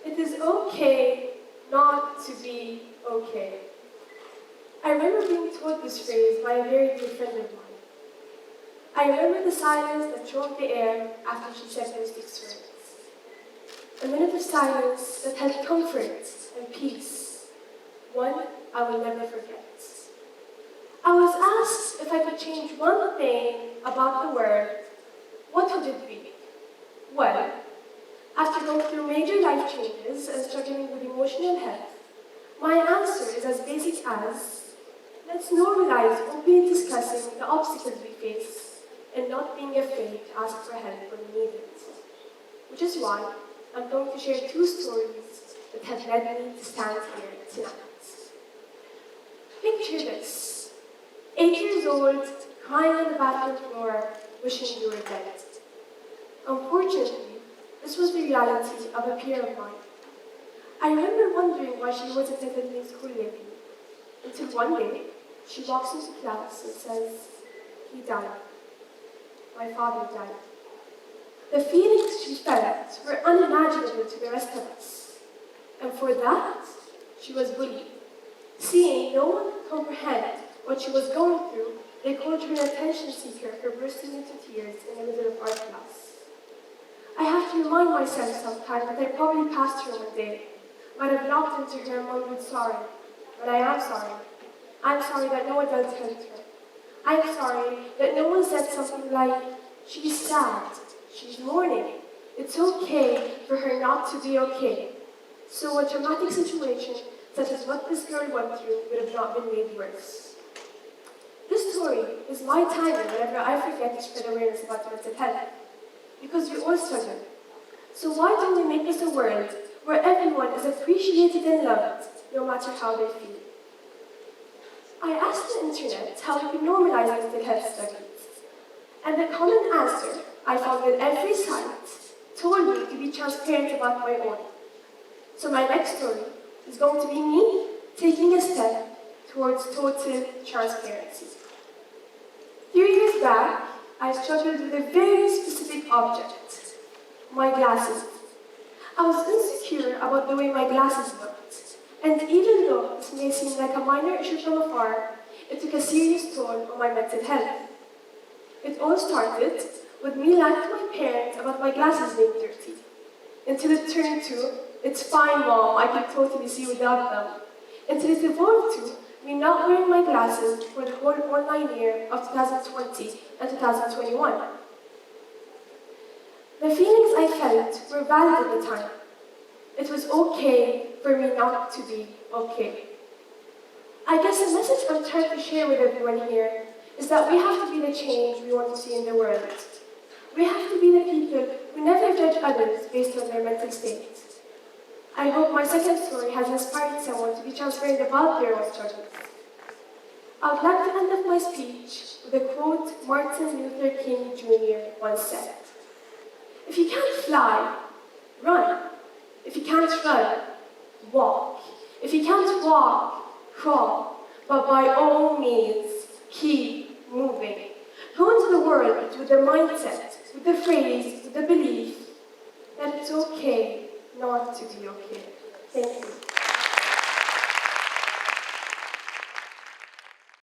It is okay not to be okay. I remember being told this phrase by a very dear friend of mine. I remember the silence that choked the air after she said those 6 words. A minute of silence that held comfort and peace. One I will never forget. I was asked if I could change one thing about the world, what would it be? Well, after going through major life changes and struggling with emotional health, my answer is as basic as, let's normalize openly discussing the obstacles we face and not being afraid to ask for help when we need it. Which is why I'm going to share 2 stories that have led me to stand here tonight. Picture this: 8 years old, crying on the bathroom floor, wishing you were dead. Unfortunately, this was the reality of a peer of mine. I remember wondering why she wasn't attending school lately, until one day, she walks into class and says, "He died. My father died." The feelings she felt were unimaginable to the rest of us. And for that, she was bullied. Seeing no one could comprehend what she was going through, they called her an attention seeker for bursting into tears in the middle of art class. I have to remind myself sometimes that I probably passed her one day, might have knocked into her and mumbled sorry, but I am sorry. I'm sorry that no adult helped her. I'm sorry that no one said something like, "She's sad, she's mourning. It's okay for her not to be okay." So a traumatic situation such as what this girl went through would have not been made worse. This story is my timing whenever I forget to spread awareness about mental health. Because we all struggle. So why don't we make this a world where everyone is appreciated and loved, no matter how they feel? I asked the internet how we can normalize mental health struggles. And the common answer I found on every site told me to be transparent about my own. So my next story is going to be me taking a step towards total transparency. 3 years back, I struggled with a very specific object, my glasses. I was insecure about the way my glasses looked, and even though this may seem like a minor issue from afar, it took a serious toll on my mental health. It all started with me lying to my parents about my glasses being dirty, until it turned to, "It's fine, Mom, I can totally see without them," until it evolved to me not wearing my glasses for the whole online year of 2020 and 2021. The feelings I felt were valid at the time. It was okay for me not to be okay. I guess the message I'm trying to share with everyone here is that we have to be the change we want to see in the world. We have to be the people who never judge others based on their mental state. I hope my second story has inspired someone to be transparent about their own struggles. I would like to end up my speech with a quote Martin Luther King Jr. once said. "If you can't fly, run. If you can't run, walk. If you can't walk, crawl. But by all means, keep moving." Go into the world with the mindset, with the phrase, with the belief that it's okay not to be okay. Thank you.